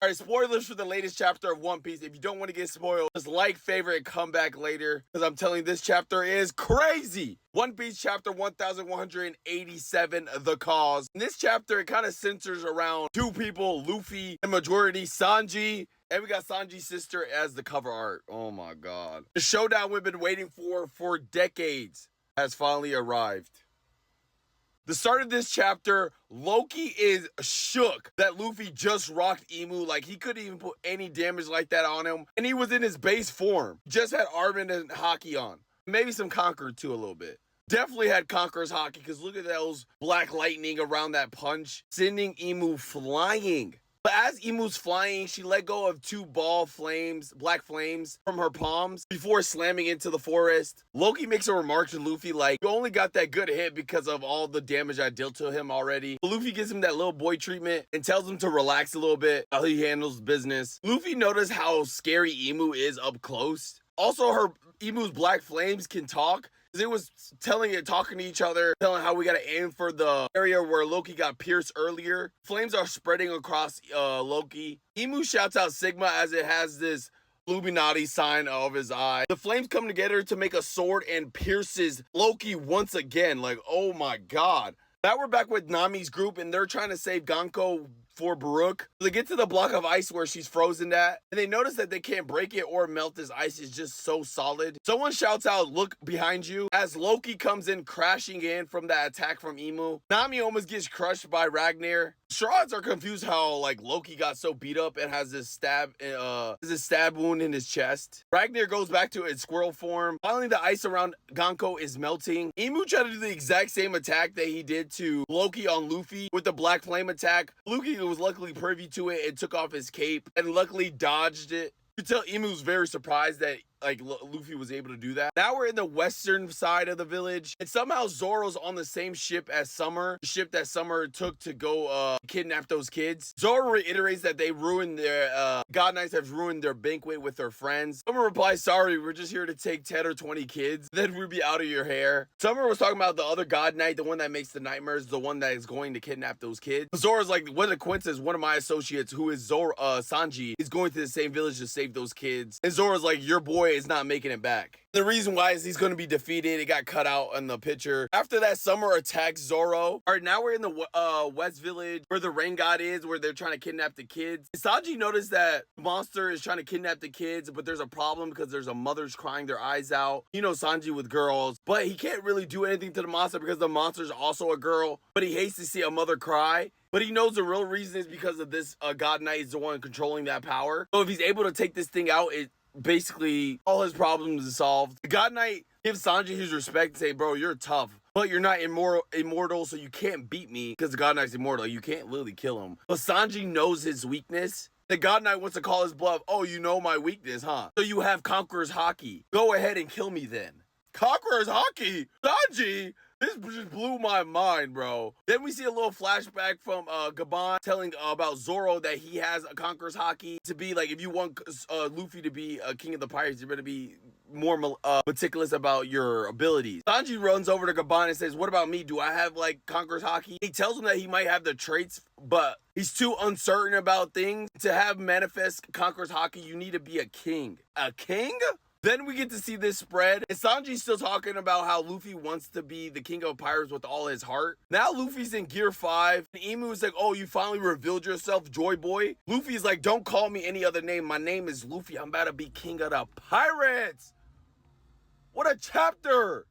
All right, spoilers for the latest chapter of One Piece. If you don't want to get spoiled, just like, favorite, and come back later. Because I'm telling you, this chapter is crazy. One Piece chapter 1187, The Cause. In this chapter, it kind of centers around two people, Luffy and majority Sanji. And we got Sanji's sister as the cover art. Oh my god. The showdown we've been waiting for decades has finally arrived. The start of this chapter, Loki is shook that Luffy just rocked Imu. Like, he couldn't even put any damage like that on him. And he was in his base form. Just had Armin and Haki on. Maybe some Conqueror too a little bit. Definitely had Conqueror's Haki, because look at those black lightning around that punch, sending Imu flying. But as Imu's flying, she let go of two black flames from her palms before slamming into the forest. Loki makes a remark to Luffy like, you only got that good hit because of all the damage I dealt to him already. But Luffy gives him that little boy treatment and tells him to relax a little bit while he handles business. Luffy noticed how scary Imu is up close. Also, Imu's black flames can talk. It was talking to each other, telling how we gotta aim for the area where Loki got pierced earlier. Flames are spreading across Loki. Imu shouts out Sigma as it has this Illuminati sign of his eye. The flames come together to make a sword and pierces Loki once again. Like, oh my god. Now we're back with Nami's group and they're trying to save Ganko for Baruch. They get to the block of ice where she's frozen at, and they notice that they can't break it or melt. This ice is just so solid. Someone shouts out, look behind you, as Loki comes in crashing in from that attack from Imu. Nami almost gets crushed by Ragnar. Straws are confused how like Loki got so beat up and has this stab wound in his chest. Ragnar goes back to its squirrel form. Finally, the ice around Ganko is melting. Imu tried to do the exact same attack that he did to Loki on Luffy with the black flame attack. Luffy was luckily privy to it and took off his cape and luckily dodged it. You can tell Imu was very surprised that like Luffy was able to do that. Now we're in the western side of the village, and somehow Zoro's on the same ship as Summer, the ship that Summer took to go kidnap those kids. Zoro reiterates that they ruined their God Knights have ruined their banquet with their friends. Summer replies, sorry, we're just here to take 10 or 20 kids, then we'll be out of your hair. Summer was talking about the other God Knight, the one that makes the nightmares, the one that is going to kidnap those kids. Zoro's like, what a coincidence, one of my associates, who is Sanji, is going to the same village to save those kids. And Zoro's like, your boy is not making it back. The reason why is he's going to be defeated. It got cut out in the picture. After that, Summer attacks Zoro. All right, now we're in the West Village where the rain god is, where they're trying to kidnap the kids. Sanji noticed that the monster is trying to kidnap the kids, but there's a problem because there's a mother's crying their eyes out. You know Sanji with girls, but he can't really do anything to the monster because the monster's also a girl, but he hates to see a mother cry. But he knows the real reason is because of this God Knight is the one controlling that power. So if he's able to take this thing out, it basically all his problems is solved. The God Knight gives Sanji his respect and say, bro, you're tough, but you're not immortal, so you can't beat me because the God Knight's immortal. You can't literally kill him. But Sanji knows his weakness. The God Knight wants to call his bluff. Oh, you know my weakness, huh? So you have Conqueror's Haki. Go ahead and kill me then. Conqueror's Haki? Sanji? This just blew my mind, bro. Then we see a little flashback from Gabon telling about Zoro that he has a Conqueror's Haki to be like, if you want Luffy to be a king of the pirates, you're going to be more meticulous about your abilities. Sanji runs over to Gabon and says, what about me? Do I have like Conqueror's Haki? He tells him that he might have the traits, but he's too uncertain about things. To have manifest Conqueror's Haki, you need to be a king. A king? Then we get to see this spread, and Sanji's still talking about how Luffy wants to be the king of pirates with all his heart. Now Luffy's in Gear 5, and Imu's like, oh, you finally revealed yourself, Joy Boy? Luffy's like, don't call me any other name. My name is Luffy. I'm about to be king of the pirates. What a chapter.